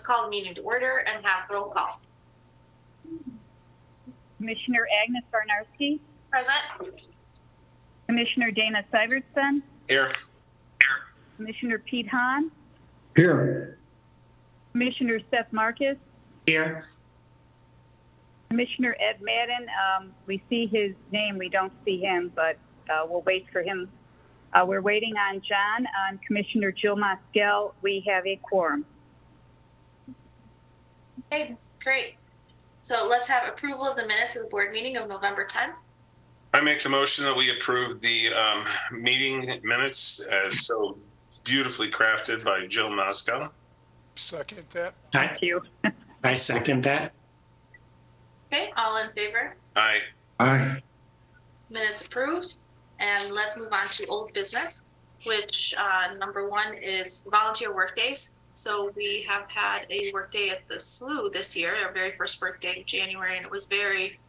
call the meeting to order and have roll call. Commissioner Agnes Varnarski, Present. Commissioner Dana Syvertson, Here. Commissioner Pete Hahn, Here. Commissioner Seth Marcus, Here. Commissioner Ed Madden. We see his name, we don't see him, but we'll wait for him. We're waiting on John. On Commissioner Jill Moskell, we have a quorum. Okay, great. So let's have approval of the minutes of the board meeting of November 10th. I make the motion that we approve the meeting minutes as so beautifully crafted by Jill Moskell. Second that. Thank you. I second that. Okay, all in favor? Aye. Aye. Minutes approved. And let's move on to old business, which number one is volunteer work days. So we have had a work day at the SLU this year, our very first work day of January, and it was very,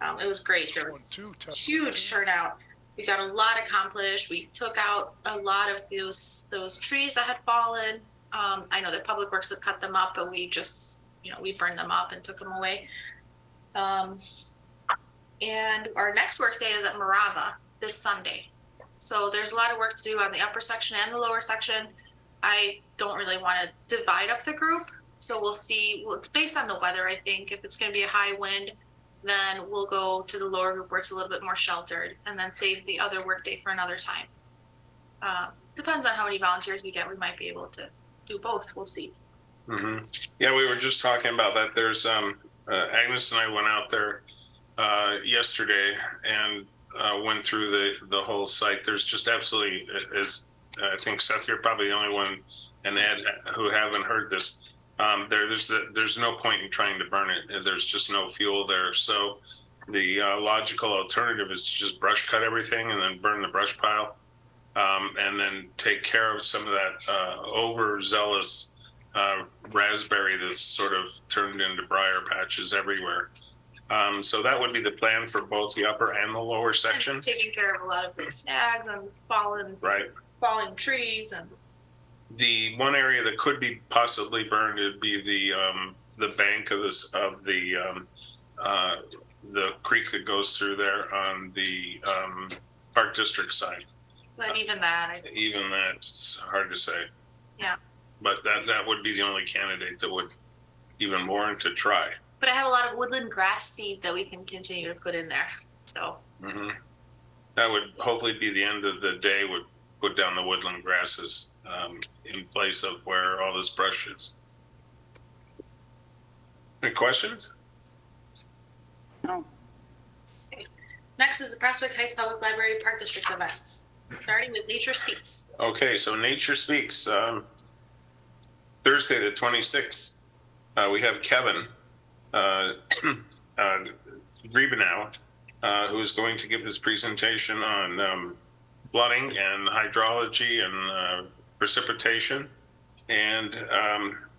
it was great. There was huge turnout. We got a lot accomplished. We took out a lot of those trees that had fallen. I know that Public Works had cut them up, but we just, we burned them up and took them away. And our next work day is at Morava this Sunday. So there's a lot of work to do on the upper section and the lower section. I don't really want to divide up the group. So we'll see. Well, it's based on the weather, I think. If it's going to be a high wind, then we'll go to the lower group where it's a little bit more sheltered and then save the other work day for another time. Depends on how many volunteers we get. We might be able to do both. We'll see. Mm-hmm. Yeah, we were just talking about that. There's Agnes and I went out there yesterday and went through the whole site. There's just absolutely, as I think Seth, you're probably the only one, and Ed, who haven't heard this. There's no point in trying to burn it. There's just no fuel there. So the logical alternative is to just brush cut everything and then burn the brush pile, and then take care of some of that overzealous raspberry that's sort of turned into briar patches everywhere. So that would be the plan for both the upper and the lower section. And taking care of a lot of the snags and falling trees. And the one area that could be possibly burned would be the bank of the creek that goes through there on the Park District side. But even that, it's hard to say. Yeah. But that would be the only candidate that would even warrant to try. But I have a lot of woodland grass seed that we can continue to put in there. So that would hopefully be the end of the day. Would put down the woodland grasses in place of where all this brush is. Any questions? No. Next is the Prospect Heights Public Library Park District events, starting with Nature Speaks. Okay, so Nature Speaks. Thursday the 26th, we have Kevin Griebenow, who is going to give his presentation on flooding and hydrology and precipitation. And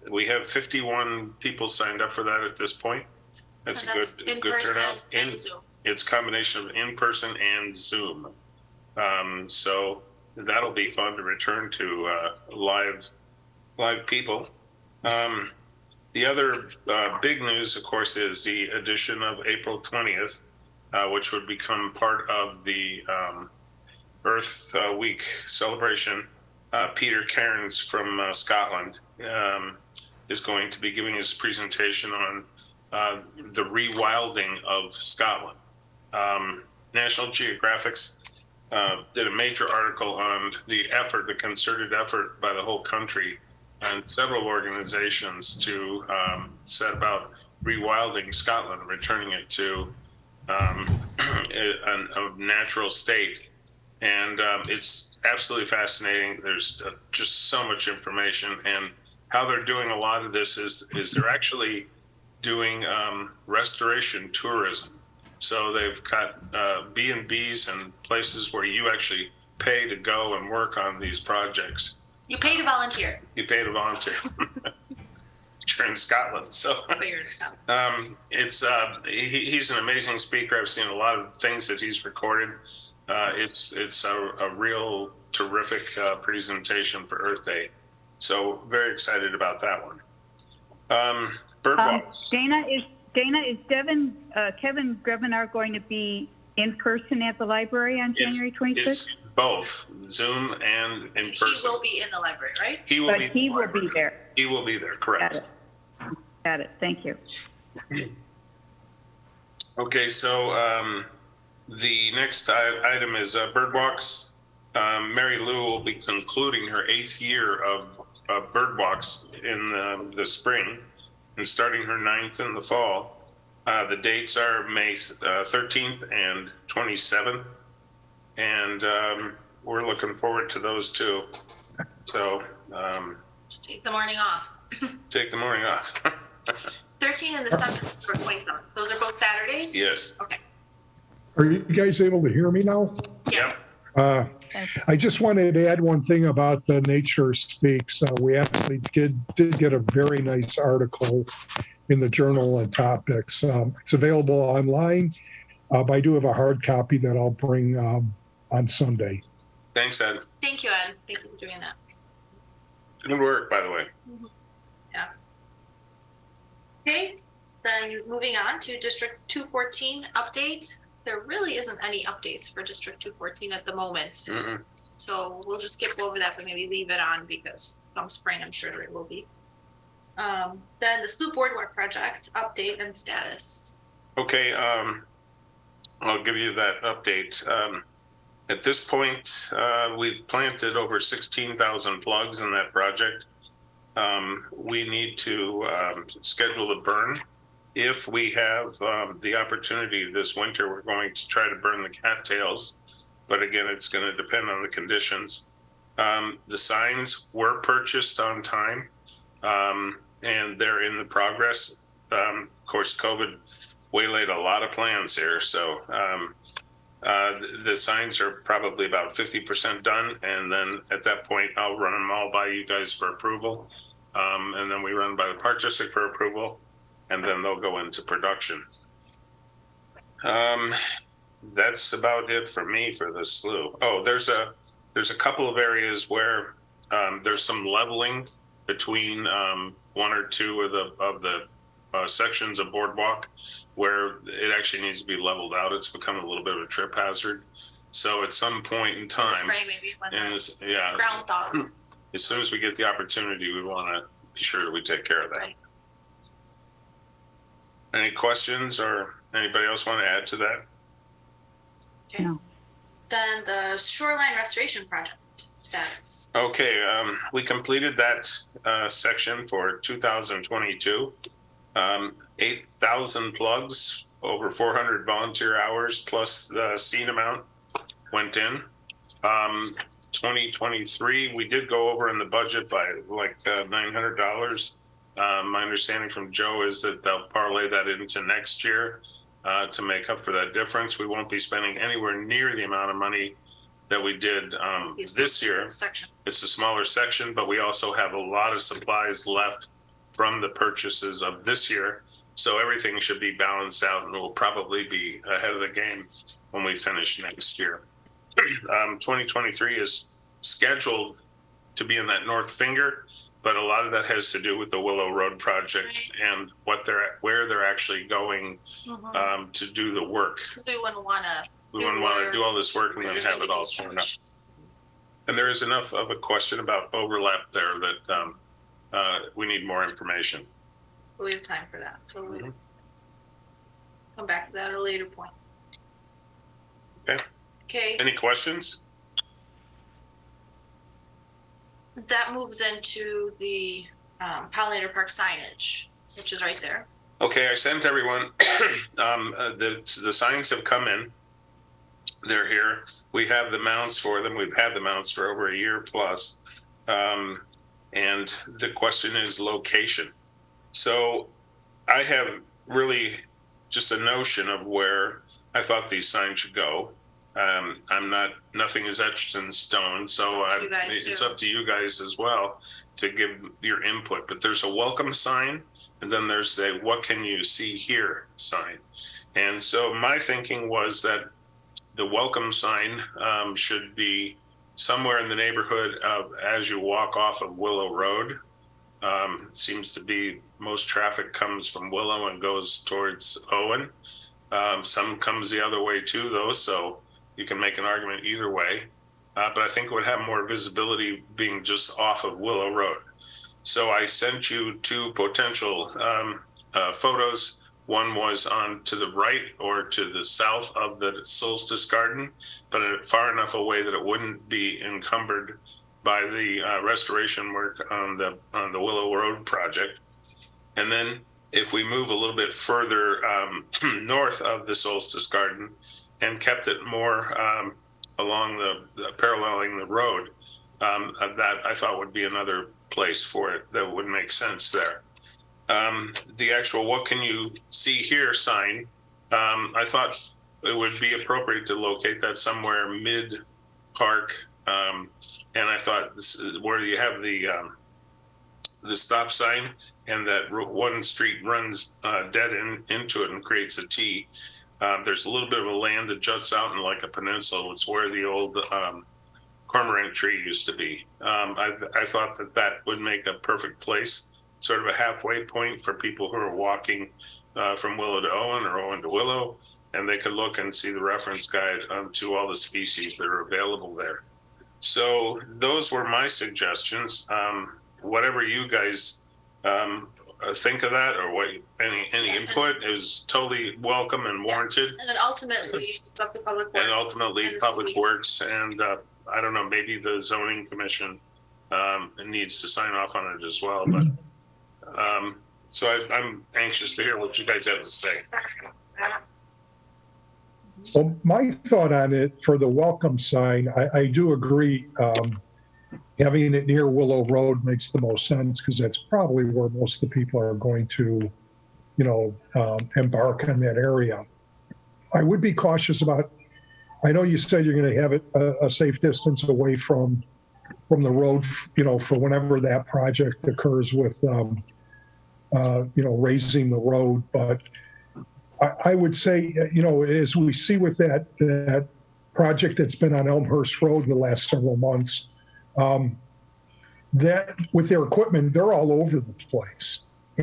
we have 51 people signed up for that at this point. That's a good turnout. It's a combination of in-person and Zoom. So that'll be fun to return to live people. The other big news, of course, is the addition of April 20th, which would become part of the Earth Week celebration. Peter Cairns from Scotland is going to be giving his presentation on the rewilding of Scotland. National Geographic's did a major article on the concerted effort by the whole country and several organizations to set about rewilding Scotland, returning it to a natural state. And it's absolutely fascinating. There's just so much information, and how they're doing a lot of this is they're actually doing restoration tourism. So they've got B&Bs and places where you actually pay to go and work on these projects. You pay to volunteer. You pay to volunteer. You're in Scotland, so it's he's an amazing speaker. I've seen a lot of things that he's recorded. It's a real terrific presentation for Earth Day. So very excited about that one. Bird Box. Dana, is Kevin Grevenar going to be in person at the library on January 26th? It's both Zoom and in He person. will be in the library, right? He will But be. he will be there. He will be there. Got Correct. it. Got it. Thank you. Okay, so the next item is Bird Walks. Mary Lou will be concluding her 8th year of Bird Walks in the spring and starting her 9th in the fall. The dates are May 13th and 27th, and we're looking forward to those too. So Just take the morning off. take the morning off. 13 and the 7th for 27th. Those are both Saturdays? Yes. Okay. Are you guys able to hear me now? Yes. I just wanted to add one thing about the Nature Speaks. We actually did get a very nice article in the Journal and Topics. It's available online, but I do have a hard copy that I'll bring on Sunday. Thanks, Ed. Thank you, Ed. Thank you for doing that. Good work, by the way. Yeah. Okay, then moving on to District 214 update. There really isn't any updates for District 214 at the moment. Mm-mm. So we'll just skip over that, but maybe leave it on because come spring, I'm sure there will be. Then the Sloop Boardwalk project update and status. Okay, I'll give you that update. At this point, we've planted over 16,000 plugs in that project. We need to schedule the burn. If we have the opportunity this winter, we're going to try to burn the cattails, but again, it's going to depend on the conditions. The signs were purchased on time, and they're in the progress. Of course, COVID waylaid a lot of plans here, so the signs are probably about 50% done, and then at that point, I'll run them all by you guys for approval, and then we run by the Park District for approval, and then they'll go into production. That's about it for me for this slough. Oh, there's a couple of areas where there's some leveling between one or two of the sections of boardwalk where it actually needs to be leveled out. It's become a little bit of a trip hazard. So at some point in time, Spray maybe when the ground thaws. as soon as we get the opportunity, we want to be sure that we take care of that. Right. Any questions or anybody else want to add to that? Okay. No. Then the shoreline restoration project status. Okay, we completed that section for 2022. 8,000 plugs, over 400 volunteer hours, plus the seed amount went in. 2023, we did go over in the budget by like $900. My understanding from Joe is that they'll parlay that into next year to make up for that difference. We won't be spending anywhere near the amount of money that we did this year. Section. It's a smaller section, but we also have a lot of supplies left from the purchases of this year. So everything should be balanced out and we'll probably be ahead of the game when we finish next year. 2023 is scheduled to be in that north finger, but a lot of that has to do with the Willow Road project and where they're actually going to do the work. Because we wouldn't want to. We wouldn't want to do all this work and then have it all torn up. And there is enough of a question about overlap there that we need more information. We have time for that, so we'll come back to that at a later point. Okay. Okay, Any questions? that moves into the Pollinator Park signage, which is right there. Okay, I sent everyone, the signs have come in. They're here. We have the mounts for them. We've had the mounts for over a year plus. And the question is location. So I have really just a notion of where I thought these signs should go. Nothing is etched in stone, so it's up to you guys as well to give your input. But there's a welcome sign, and then there's a what can you see here sign. And so my thinking was that the welcome sign should be somewhere in the neighborhood of as you walk off of Willow Road. Seems to be most traffic comes from Willow and goes towards Owen. Some comes the other way too, though, so you can make an argument either way. But I think it would have more visibility being just off of Willow Road. So I sent you two potential photos. One was on to the right or to the south of the Solstice Garden, but far enough away that it wouldn't be encumbered by the restoration work on the Willow Road project. And then if we move a little bit further north of the Solstice Garden and kept it more along the paralleling the road, that I thought would be another place for it that would make sense there. The actual "what can you see here" sign, I thought it would be appropriate to locate that somewhere mid-park. And I thought this is where you have the stop sign and that one street runs dead into it and creates a T. There's a little bit of a land that juts out in like a peninsula. It's where the old cormorant tree used to be. I thought that would make a perfect place, sort of a halfway point for people who are walking from Willow to Owen or Owen to Willow, and they could look and see the reference guide to all the species that are available there. So those were my suggestions. Whatever you guys think of that, or what any input is totally welcome and warranted. And then ultimately, Public Works. And ultimately, Public Works, and I don't know, maybe the zoning commission needs to sign off on it as well. But so I'm anxious to hear what you guys have to say. Well, my thought on it for the welcome sign, I do agree. Having it near Willow Road makes the most sense because that's probably where most of the people are going to, embark on that area. I would be cautious about. I know you said you're going to have it a safe distance away from the road, for whenever that project occurs with, raising the road. But I would say, as we see with that project that's been on Elmhurst Road in the last several months, that with their equipment, they're all over the place.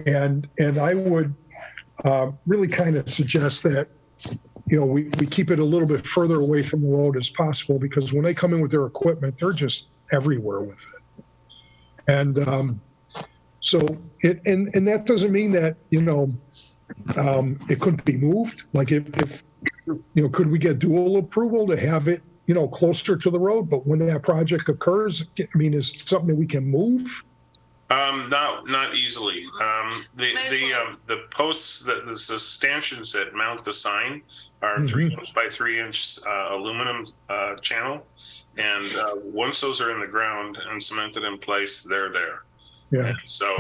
And I would really kind of suggest that, we keep it a little bit further away from the road as possible, because when they come in with their equipment, they're just everywhere with it. And so and that doesn't mean that, it couldn't be moved. Like if could we get dual approval to have it, closer to the road? But when that project occurs, is it something that we can move? Not easily. The posts, the stanchions that mount the sign are 3 inch by 3 inch aluminum channel, and once those are in the ground and cemented in place, they're there. Yeah. And so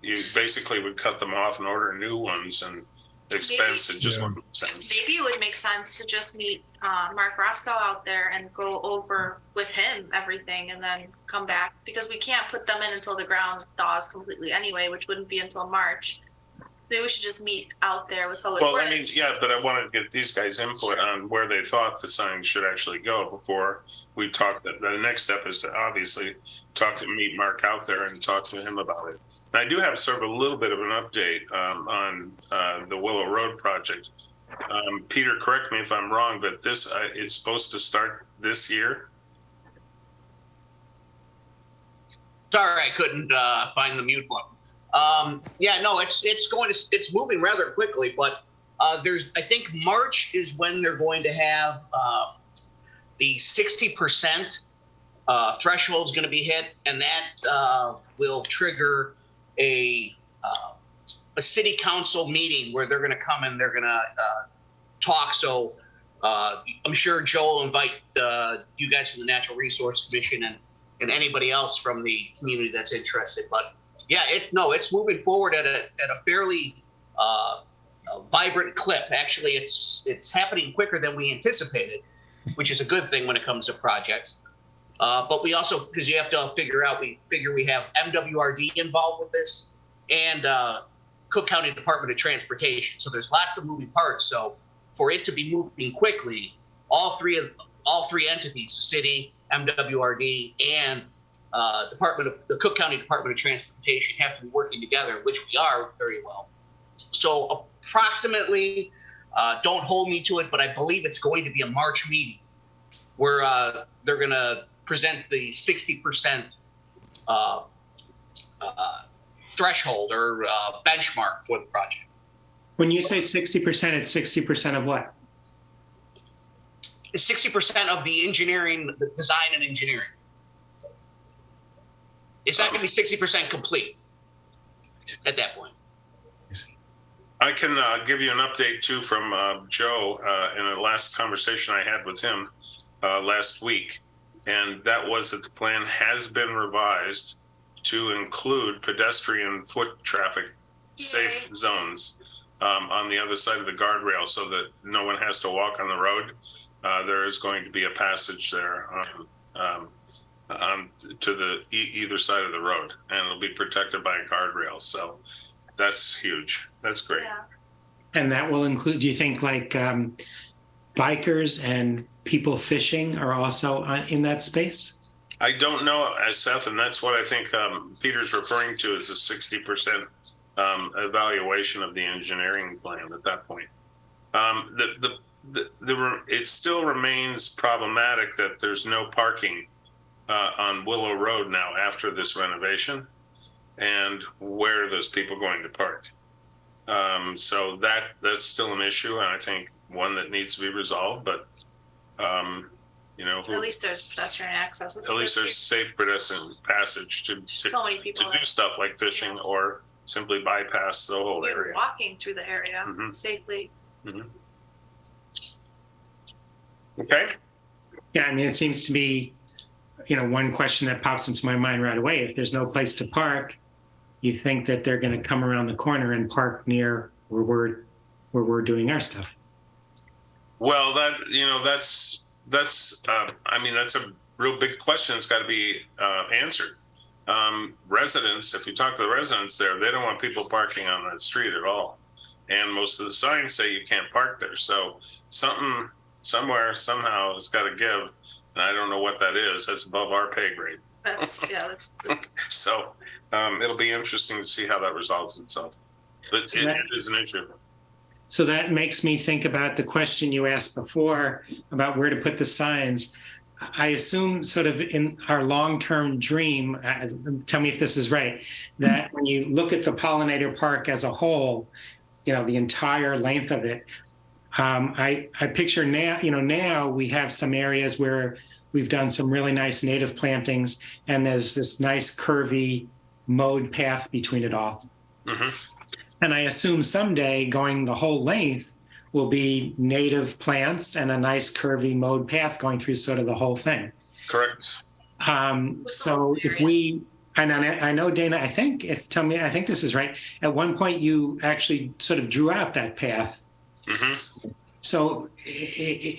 you basically would cut them off and order new ones, and expense it just wouldn't make sense. Maybe it would make sense to just meet Mark Roscoe out there and go over with him everything and then come back, because we can't put them in until the ground thaws completely anyway, which wouldn't be until March. Maybe we should just meet out there with Public Works. But I wanted to get these guys' input on where they thought the sign should actually go before we talk. The next step is to obviously meet Mark out there and talk to him about it. And I do have sort of a little bit of an update on the Willow Road project. Peter, correct me if I'm wrong, but this it's supposed to start this year. Sorry, I couldn't find the mute button. It's moving rather quickly, but I think March is when they're going to have the 60% threshold is going to be hit, and that will trigger a city council meeting where they're going to come and they're going to talk. So I'm sure Joe will invite you guys from the Natural Resource Commission and anybody else from the community that's interested. But yeah, it's moving forward at a fairly vibrant clip. Actually, it's happening quicker than we anticipated, which is a good thing when it comes to projects. But we also, because you have to we have MWRD involved with this and Cook County Department of Transportation. So there's lots of moving parts. So for it to be moving quickly, all three entities, the city, MWRD, and the Cook County Department of Transportation have to be working together, which we are very well. So approximately, don't hold me to it, but I believe it's going to be a March meeting where they're going to present the 60% threshold or benchmark for the project. When you say 60%, it's 60% of what? 60% of the engineering, the design and engineering. It's not going to be 60% complete at that point. I can give you an update too from Joe in a last conversation I had with him last week. And that was that the plan has been revised to include pedestrian foot traffic safe zones on the other side of the guardrail so that no one has to walk on the road. There is going to be a passage there to the either side of the road, and it'll be protected by a guardrail. So that's huge. That's great. Yeah. And that will include, do you think, like bikers and people fishing are also in that space? I don't know, Seth, and that's what I think Peter's referring to as a 60% evaluation of the engineering plan at that point. It still remains problematic that there's no parking on Willow Road now after this renovation, and where are those people going to park? So that's still an issue, and I think one that needs to be resolved. But At least there's pedestrian access. at least there's safe pedestrian passage to so many people do stuff like fishing or simply bypass the whole area. walking through the area safely. Okay. Yeah, I mean, it seems to be, one question that pops into my mind right away. If there's no place to park, you think that they're going to come around the corner and park near where we're doing our stuff. Well, that's a real big question. It's got to be answered. Residents, if you talk to the residents there, they don't want people parking on that street at all. And most of the signs say you can't park there. So something, somewhere, somehow has got to give. And I don't know what that is. That's above our pay grade. That's So it'll be interesting to see how that resolves itself. But So it is an issue. So that makes me think about the question you asked before about where to put the signs. I assume sort of in our long-term dream, tell me if this is right, that when you look at the Pollinator Park as a whole, the entire length of it, I picture now we have some areas where we've done some really nice native plantings, and there's this nice curvy mowed path between it all. Mm-hmm. And I assume someday going the whole length will be native plants and a nice curvy mowed path going through sort of the whole thing. Correct. So if we, and I know Dana, I think this is right. At one point you actually sort of drew out that path. Mm-hmm. So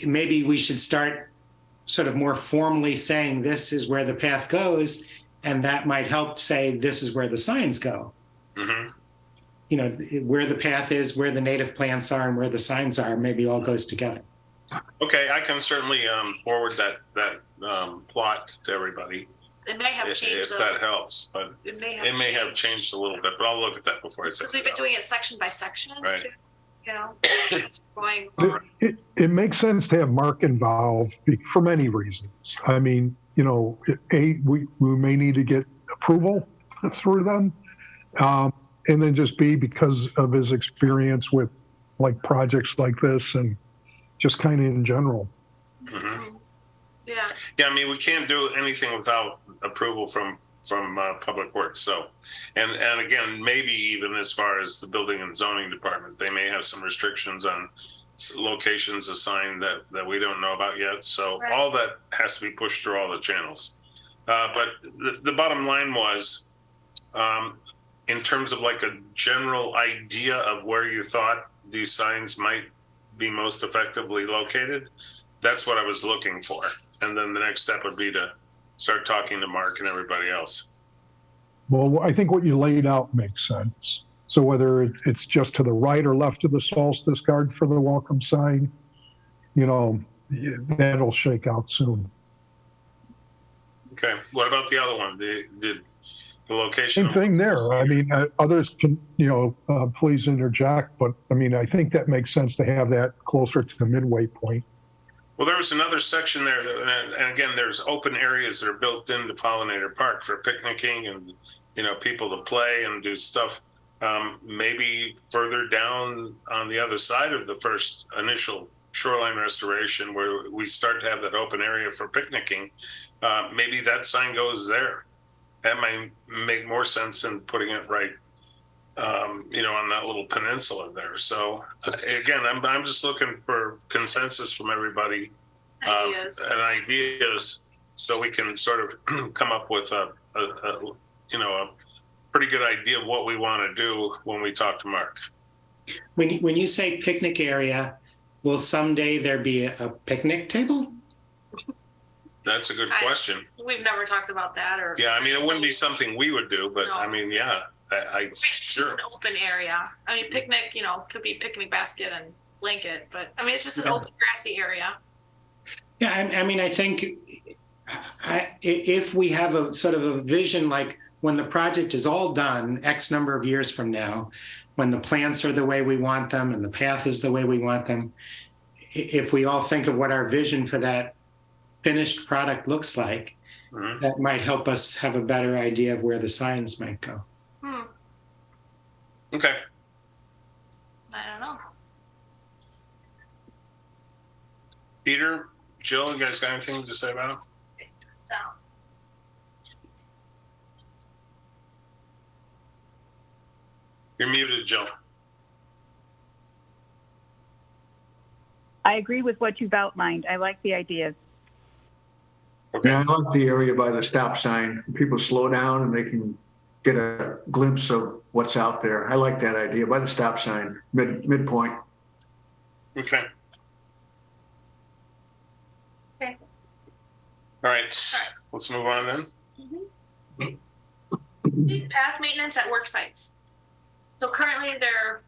maybe we should start sort of more formally saying this is where the path goes, and that might help say this is where the signs go. Mm-hmm. Where the path is, where the native plants are, and where the signs are, maybe all goes together. Okay, I can certainly forward that plot to everybody It may have if changed. that helps. But It may have changed a little bit. But I'll look at that before I say. Because we've been doing it section by section. Right. Too, it's going on. It makes sense to have Mark involved for many reasons. I mean, we may need to get approval through them. And then just B, because of his experience with like projects like this and just kind of in general. Mm-hmm. Yeah. Yeah, I mean, we can't do anything without approval from Public Works. So, and again, maybe even as far as the Building and Zoning Department, they may have some restrictions on locations assigned that we don't know about yet. So right. All that has to be pushed through all the channels. But the bottom line was, in terms of like a general idea of where you thought these signs might be most effectively located, that's what I was looking for. And then the next step would be to start talking to Mark and everybody else. Well, I think what you laid out makes sense. So whether it's just to the right or left of the solstice guard for the welcome sign, that'll shake out soon. Okay, what about the other one? The location? Same thing there. I mean, others can, please interject, but I mean, I think that makes sense to have that closer to the midway point. Well, there was another section there, and again, there's open areas that are built into Pollinator Park for picnicking and, people to play and do stuff. Maybe further down on the other side of the first initial shoreline restoration, where we start to have that open area for picnicking, maybe that sign goes there. That might make more sense than putting it right, on that little peninsula there. So again, I'm just looking for consensus from everybody Ideas. and ideas, so we can sort of come up with a pretty good idea of what we want to do when we talk to Mark. When you say picnic area, will someday there be a picnic table? That's a good question. We've never talked about that, or Yeah, I mean, it wouldn't be something we would do, but No. I mean, yeah, I It's just sure. an open area. I mean, picnic, could be picnic basket and blanket, but I mean, it's just an Yeah. open grassy area. Yeah, I mean, I think if we have a sort of a vision, like when the project is all done, X number of years from now, when the plants are the way we want them and the path is the way we want them, if we all think of what our vision for that finished product looks like, Mhm. that might help us have a better idea of where the signs might go. Okay. I don't know. Peter, Jill, you guys got anything to say about it? No. You're muted, Jill. I agree with what you've outlined. I like the ideas. Okay. Yeah, I like the area by the stop sign. People slow down and they can get a glimpse of what's out there. I like that idea by the stop sign, midpoint. Okay. Okay. All right. All right. Let's move on then. Path maintenance at work sites. So currently there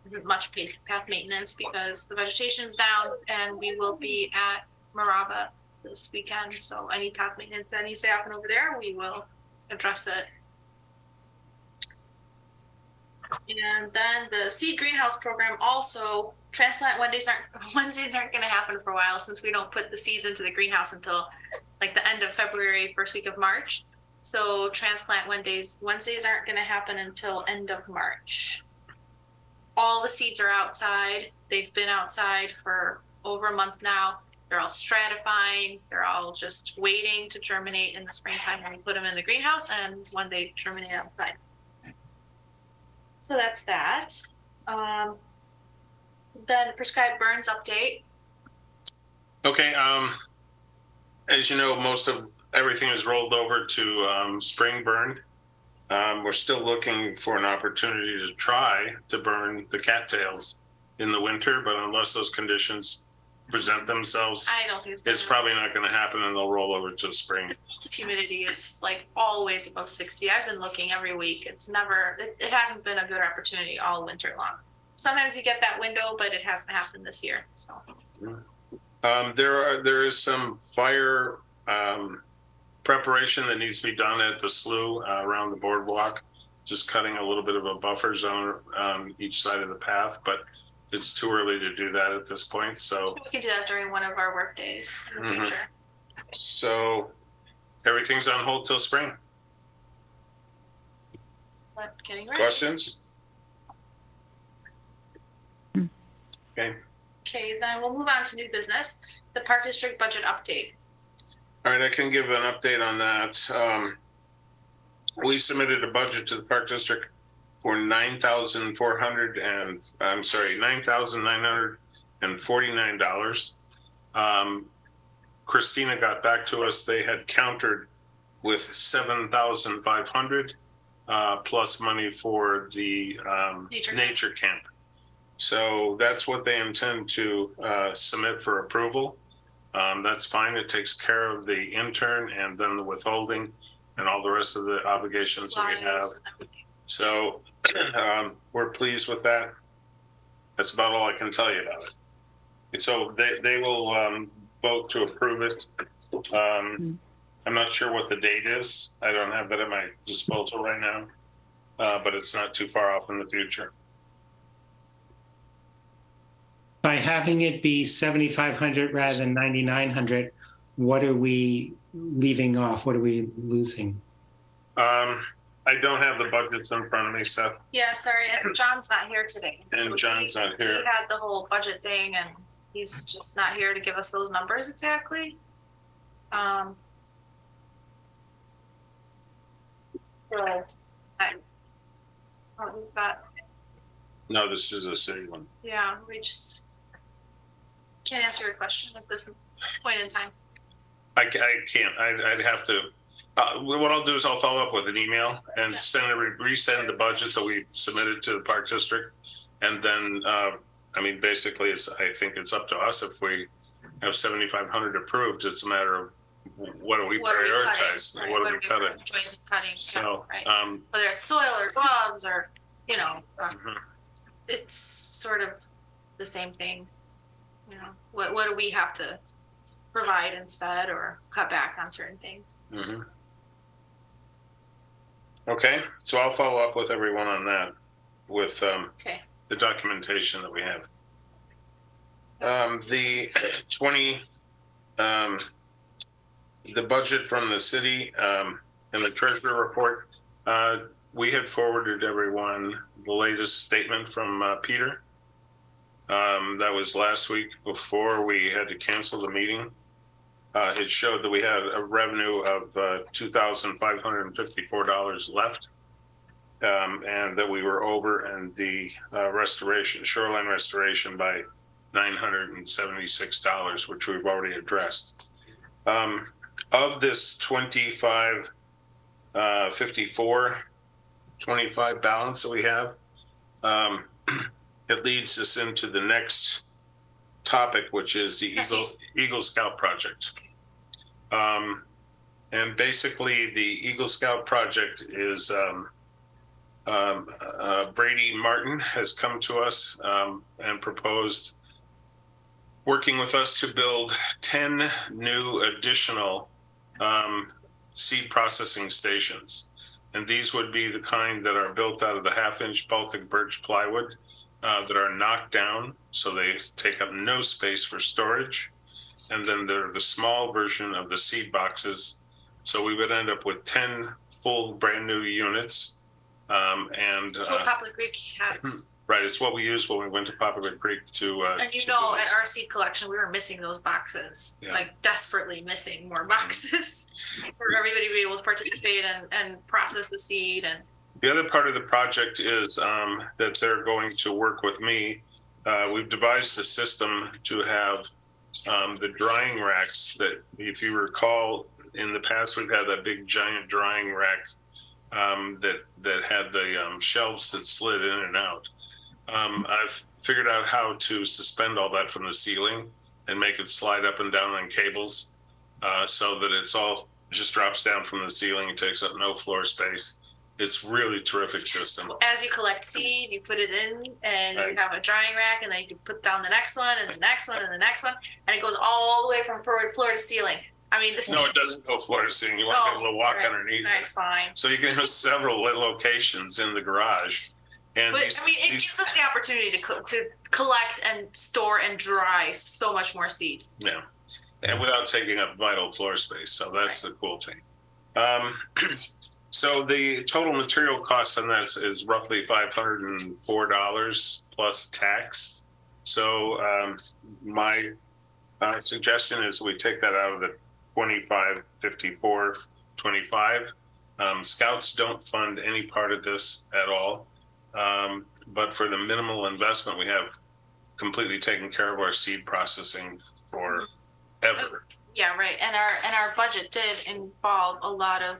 isn't much path maintenance because the vegetation's down, and we will be at Maraba this weekend. So any path maintenance that needs to happen over there, we will address it. And then the seed greenhouse program also, transplant Wednesdays aren't going to happen for a while, since we don't put the seeds into the greenhouse until like the end of February, first week of March. So transplant Wednesdays aren't going to happen until end of March. All the seeds are outside. They've been outside for over a month now. They're all stratifying. They're all just waiting to germinate in the springtime when we put them in the greenhouse, and when they germinate outside. So that's that. Then prescribed burns update. Okay. As you know, most of everything is rolled over to spring burn. We're still looking for an opportunity to try to burn the cattails in the winter, but unless those conditions present themselves, I don't think it's it's gonna. probably not going to happen, and they'll roll over to spring. Relative humidity is like always above 60. I've been looking every week. It hasn't been a good opportunity all winter long. Sometimes you get that window, but it hasn't happened this year. So There is some fire preparation that needs to be done at the slough around the boardwalk, just cutting a little bit of a buffer zone on each side of the path, but it's too early to do that at this point. So we can do that during one of our work days in the Mhm. future. So everything's on hold till spring. But getting ready. Questions? Okay. Okay, then we'll move on to new business. The Park District budget update. All right, I can give an update on that. We submitted a budget to the Park District for $9,949. Christina got back to us. They had countered with 7,500 plus money for the nature camp. So that's what they intend to submit for approval. That's fine. It takes care of the intern and then the withholding and all the rest of the obligations that we have. Supplies and everything. So we're pleased with that. That's about all I can tell you about it. And so they will vote to approve it. I'm not sure what the date is. I don't have that at my disposal right now, but it's not too far off in the future. By having it be 7,500 rather than 9,900, what are we leaving off? What are we losing? I don't have the budgets in front of me, Seth. Yeah, sorry, and John's not here today. And So John's not here. He had the whole budget thing and he's just not here to give us those numbers exactly. So, we've got, No, this is a city one. yeah, we just can't answer your question at this point in time. I can't. I'd have to. What I'll do is I'll follow up with an email and resend the budget that we submitted to the Park District, and then I mean, basically, I think it's up to us if we have 7,500 approved. It's a matter of what do we prioritize? Right? What do we cut it? Choice of cutting. So, yeah, right. Whether it's soil or gloves or mhm. it's sort of the same thing. What do we have to provide instead or cut back on certain things? Mm-hmm. Okay, so I'll follow up with everyone on that with Okay. the documentation that we have. The budget from the city and the treasurer report, we had forwarded everyone the latest statement from Peter. That was last week before we had to cancel the meeting. It showed that we had a revenue of $2,554 left, and that we were over in the shoreline restoration by $976, which we've already addressed. Of this 25 balance that we have, it leads us into the next topic, which is the Eagle Scout project. And basically the Eagle Scout project is Brady Martin has come to us and proposed working with us to build 10 new additional seed processing stations. And these would be the kind that are built out of the 1/2-inch Baltic birch plywood that are knocked down, so they take up no space for storage. And then they're the small version of the seed boxes. So we would end up with 10 full brand new units. That's what Poplar Creek has. Right, it's what we used when we went to Poplar Creek to. And to do this. at our seed collection, we were missing those boxes, Yeah. like desperately missing more boxes for everybody to be able to participate and process the seed. And The other part of the project is that they're going to work with me. We've devised a system to have the drying racks that, if you recall, in the past we've had that big giant drying rack that had the shelves that slid in and out. I've figured out how to suspend all that from the ceiling and make it slide up and down on cables, so that it's all just drops down from the ceiling. It takes up no floor space. It's really terrific system. as you collect seed, you put it in and Right. you have a drying rack, and then you can put down the next one and the next one and the next one, and it goes all the way from floor to ceiling. I mean, the No, it doesn't go floor to ceiling. You want to be able to walk underneath All right, it. fine. So you can have several locations in the garage. And But these, I mean, it these- gives us the opportunity to collect and store and dry so much more seed. yeah, and without taking up vital floor space. So that's the cool thing. So the total material cost on that is roughly $504 plus tax. So my suggestion is we take that out of the 2554.25. Scouts don't fund any part of this at all. But for the minimal investment, we have completely taken care of our seed processing forever. Yeah, right. And our budget did involve a lot of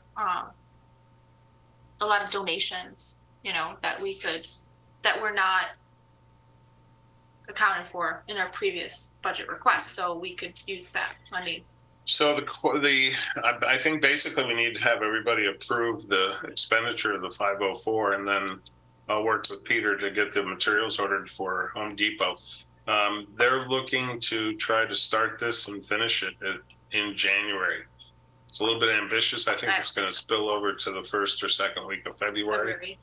donations, that were not accounted for in our previous budget request, so we could use that money. So I think basically we need to have everybody approve the expenditure of the 504, and then I'll work with Peter to get the materials ordered for Home Depot. They're looking to try to start this and finish it in January. It's a little bit ambitious. I think it's going to spill over to the first or second week of February.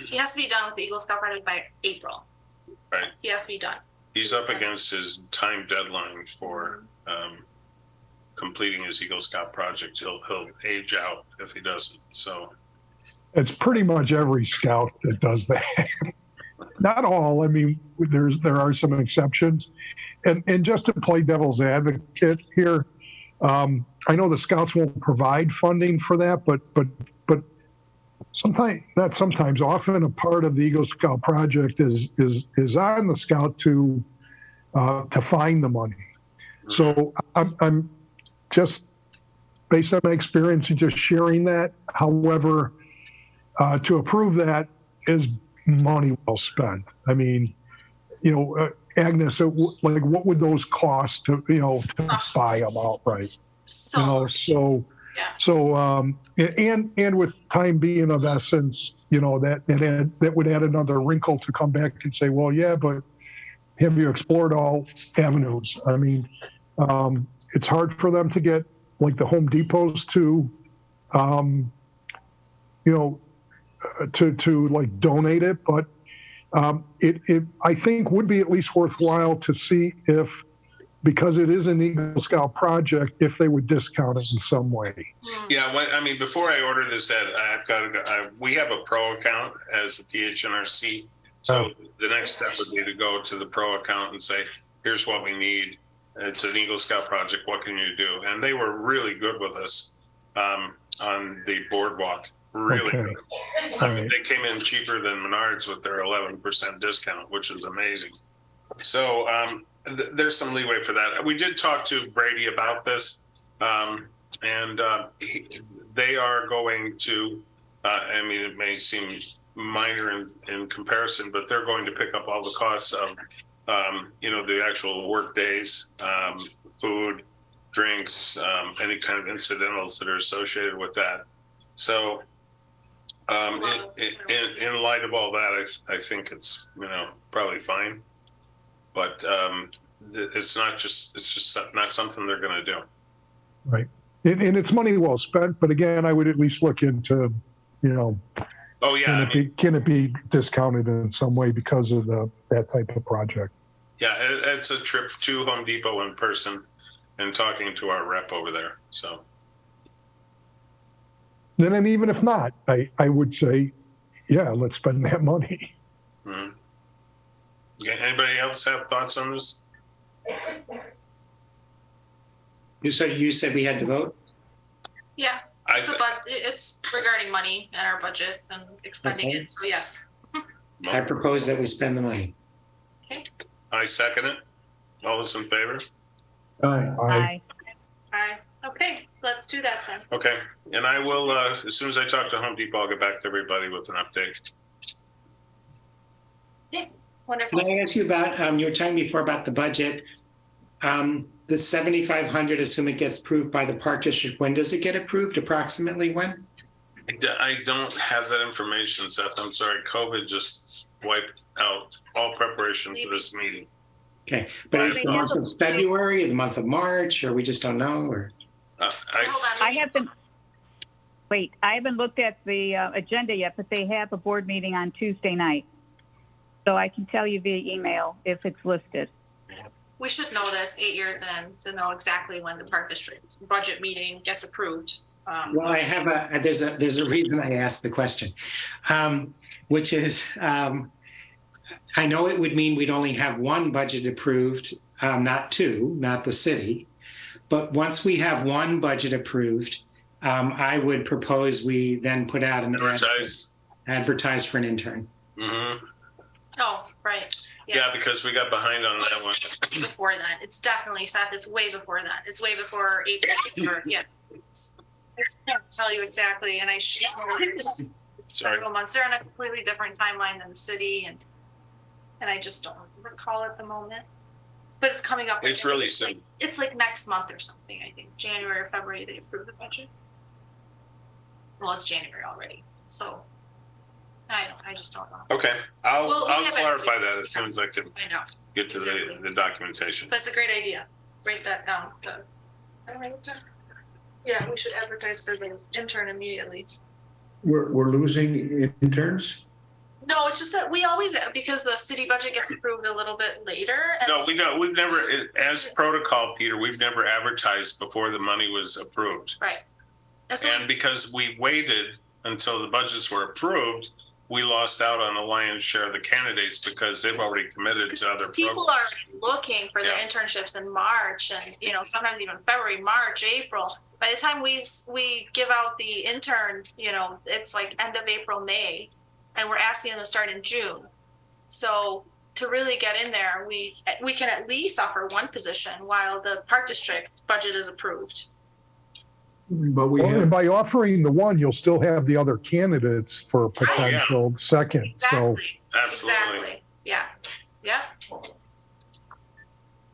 He has to be done with the Eagle Scout project by April. Right. He has to be done. He's up against his time deadline for completing his Eagle Scout project. He'll age out if he doesn't. So It's pretty much every scout that does that. Not all. I mean, there are some exceptions. And just to play devil's advocate here, I know the scouts won't provide funding for that, but sometimes, not sometimes, often a part of the Eagle Scout project is on the scout to find the money. So I'm just, based on my experience, just sharing that. However, to approve that is money well spent. I mean, Agnes, like, what would those cost to buy them outright? So, And with time being of essence, that would add another wrinkle to come back and say, well, yeah, but have you explored all avenues? I mean, it's hard for them to get, like, the Home Depots to like donate it, but it I think would be at least worthwhile to see if, because it is an Eagle Scout project, if they would discount it in some way. yeah, I mean, before I order this, Ed, I've got to go. We have a pro account as a PHNRC. So the next step would be to go to the pro account and say, here's what we need. It's an Eagle Scout project. What can you do? And they were really good with us on the boardwalk. Really Okay. good. All I mean, right. they came in cheaper than Menards with their 11% discount, which is amazing. So there's some leeway for that. We did talk to Brady about this, and they are going to, I mean, it may seem minor in comparison, but they're going to pick up all the costs of, the actual work days, food, drinks, any kind of incidentals that are associated with that. So in light of all that, I think it's, probably fine, but it's just not something they're going to do. Right. And it's money well spent, but again, I would at least look into, Oh yeah. can it be discounted in some way because of that type of project? Yeah, it's a trip to Home Depot in person and talking to our rep over there. So. Then, and even if not, I would say, yeah, let's spend that money. Mm-hmm. Okay, anybody else have thoughts on this? You said we had to vote? yeah, it's regarding money and our budget and expending Okay. it. So yes. I propose that we spend the money. I second it. All those in favor? Aye. Okay, let's do that then. Okay, and I will, as soon as I talk to Home Depot, I'll get back to everybody with an update. Wonderful. Can I ask you about, you were talking before about the budget. The 7,500, assume it gets approved by the Park District. When does it get approved? Approximately when? I don't have that information, Seth. I'm sorry. COVID just wiped out all preparation for this meeting. Okay, but it's the month of February or the month of March, or we just don't know, or? Hold on. I haven't looked at the agenda yet, but they have a board meeting on Tuesday night. So I can tell you via email if it's listed. We should know this 8 years in to know exactly when the Park District budget meeting gets approved. Well, I have there's a reason I asked the question, which is, I know it would mean we'd only have one budget approved, not two, not the city. But once we have one budget approved, I would propose we then put out an advertise for an intern. Mm-hmm. Oh, right. Yeah, because we got behind on that one. It's before that. It's definitely, Seth, it's way before that. It's way before April. Yeah. I can't tell you exactly, and I should. It's several months. They're on a completely different timeline than the city, and I just don't recall at the moment. But it's coming up. It's really soon. It's like next month or something, I think. January or February, they approve the budget. Well, it's January already, so I just don't know. Okay, I'll Well, we have it clarify too. that as soon as I can I know, get to the documentation. but it's a great idea. Write that down. Yeah, we should advertise for the intern immediately. We're losing interns? No, it's just that we always, because the city budget gets approved a little bit later. and No, we don't, we've never, as protocol, Peter, we've never advertised before the money was approved. Right. And so And because we waited until the budgets were approved, we lost out on the lion's share of the candidates because they've already committed to other people are programs. looking for their Yeah. internships in March and, sometimes even February, March, April. By the time we give out the intern, it's like end of April, May, and we're asking them to start in June. So to really get in there, we can at least offer one position while the Park District budget is approved. But we Well, and have, by offering the one, you'll still have the other candidates for potential second. So Exactly. Absolutely. Exactly. Yeah.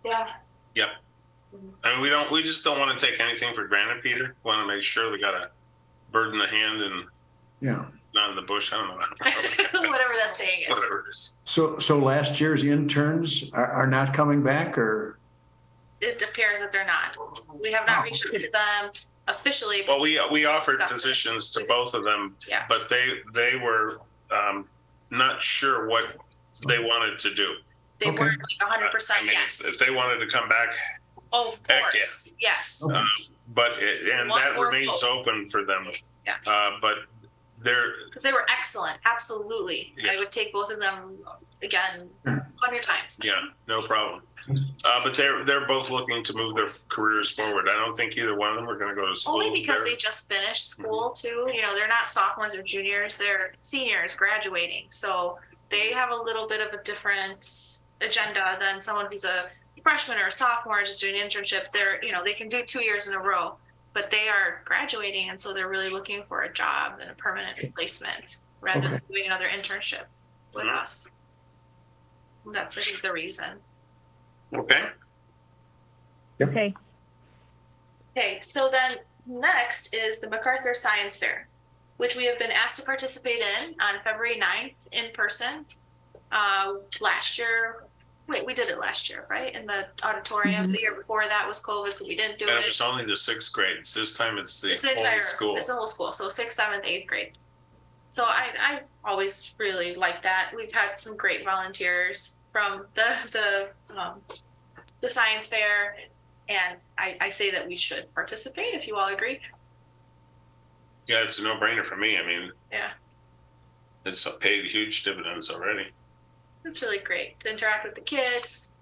Yeah. Yeah. And we just don't want to take anything for granted, Peter. We want to make sure we got a bird in the hand and yeah. not in the bush. I don't know. Whatever that saying is. Whatever it is. So last year's interns are not coming back, or? It appears that they're not. We have not Oh, reached okay. them officially. Well, we offered Discussed it. positions to both of them, Yeah. but they were not sure what they wanted to do. They Okay. weren't like 100% I mean, yes. if they wanted to come back, Oh, of heck course. Yes. Okay. and One that or remains both. open for them. Yeah. But they're, Because they were excellent. Absolutely. Yeah. I would take both of them again 100 times. yeah, no problem. But they're both looking to move their careers forward. I don't think either one of them are going to go to school. Only because They're- they just finished school too. They're not sophomores or juniors, they're seniors graduating. So they have a little bit of a different agenda than someone who's a freshman or a sophomore just doing an internship. They can do 2 years in a row, but they are graduating. And so they're really looking for a job and a permanent replacement rather than Okay. doing another internship with Mhm. us. That's, I think, the reason. Okay. Okay. Okay, so then next is the MacArthur Science Fair, which we have been asked to participate in on February 9th in person. Last year, we did it last year, right? In the auditorium. Mhm. The year before that was COVID, so we didn't do And it it. was only the sixth grades. This time it's the It's the whole entire school. It's the whole school. So 6th, 7th, 8th grade. So I always really like that. We've had some great volunteers from the science fair, and I say that we should participate if you all agree. Yeah, it's a no-brainer for me. I mean, Yeah, it's paid huge dividends already. it's really great to interact with the kids.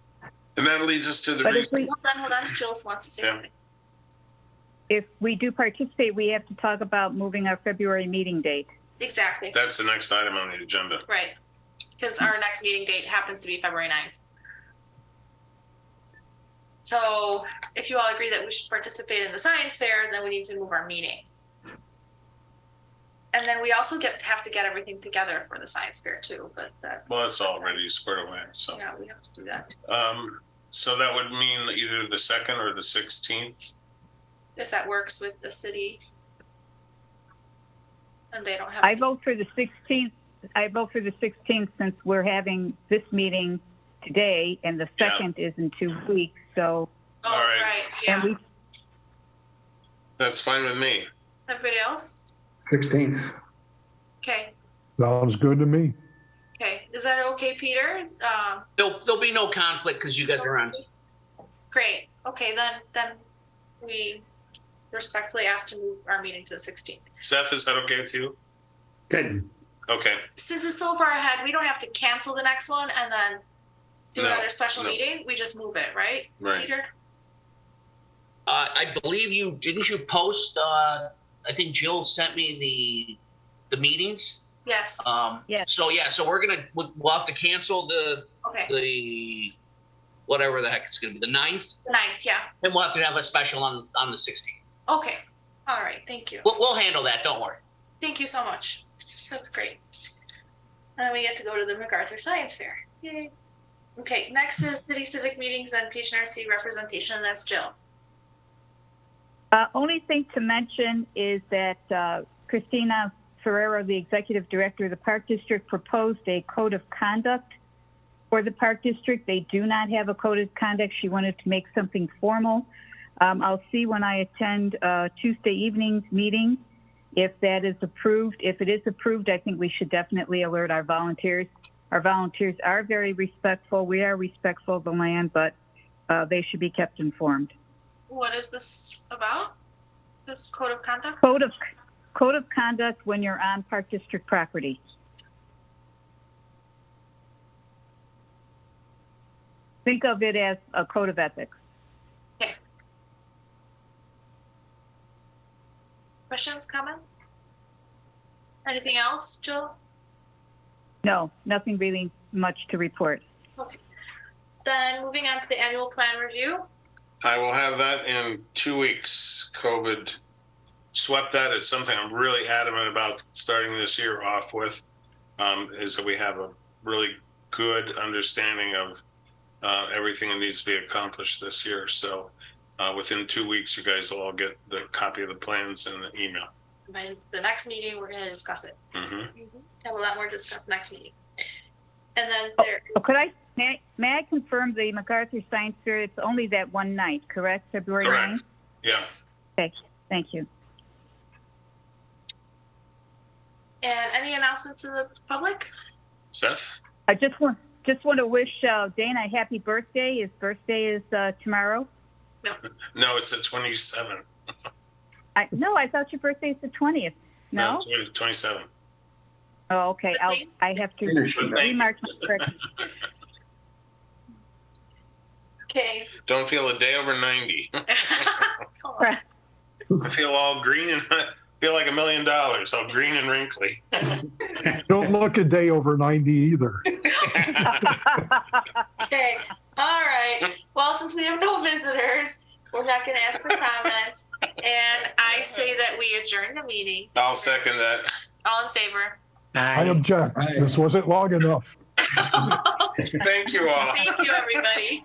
And that leads us to the But reason. Hold on. Jill wants to say Yeah. something. if we do participate, we have to talk about moving our February meeting date. Exactly. That's the next item on the agenda. Right. Because our next meeting date happens to be February 9th. So if you all agree that we should participate in the science fair, then we need to move our meeting. And then we also have to get everything together for the science fair too, but Well, it's already squared away. So, yeah, we have to do that. so that would mean either the 2nd or the 16th. If that works with the city. And they don't have. I vote for the 16th. I vote for the 16th since we're having this meeting today and the Yeah. second is in 2 weeks. So, Oh, All right. right, and yeah. we, That's fine with me. Everybody else? 16th. Okay, sounds good to me. okay. Is that okay, Peter? There'll be no conflict because you guys are on. Great. Okay, then we respectfully ask to move our meeting to the 16th. Seth, is that okay with you? Good. Okay. Since it's so far ahead, we don't have to cancel the next one and then do No, another special no. meeting. We just move it, right, Right. Peter? I believe didn't you post, I think Jill sent me the meetings. Yes. Yes. So we'll have to cancel Okay. the, whatever the heck it's going to be, the 9th, The 9th, yeah. and we'll have to have a special on the 16th. Okay. All right. Thank you. We'll handle that. Don't worry. Thank you so much. That's great. And then we get to go to the MacArthur Science Fair. Yay. Okay, next is city civic meetings and PHNRC representation, and that's Jill. only thing to mention is that Christina Ferrero, the executive director of the Park District, proposed a code of conduct for the Park District. They do not have a code of conduct. She wanted to make something formal. I'll see when I attend Tuesday evening's meeting if that is approved. If it is approved, I think we should definitely alert our volunteers. Our volunteers are very respectful. We are respectful of the land, but they should be kept informed. What is this about? This code of conduct? Code of conduct when you're on Park District property. Think of it as a code of ethics. Questions, comments? Anything else, Jill? No, nothing really much to report. Okay. Then moving on to the annual plan review. I will have that in 2 weeks. COVID swept that. It's something I'm really adamant about starting this year off with, is that we have a really good understanding of everything that needs to be accomplished this year. So within 2 weeks, you guys will all get the copy of the plans in the email. By the next meeting, we're going to discuss it. Mhm. Have a lot more to discuss next meeting. And then Oh, there is. may I confirm the MacArthur Science Fair? It's only that one night, correct? February Correct. 9th? Yes. Thank you. And any announcements to the public? Seth? I just want to wish Dana a happy birthday. His birthday is tomorrow. No, it's the 27th. No, I thought your birthday is the 20th. No? 27. Oh, okay. I have to Thank you. remark my correction. Okay. Don't feel a day over 90. Come on. I feel all green and feel like $1 million, all green and wrinkly. Don't look a day over 90 either. Okay. All right. Well, since we have no visitors, we're not going to ask for comments. And I say that we adjourn the meeting. I'll second that. All in favor? I object. This wasn't long enough. Thank you all. Thank you, everybody.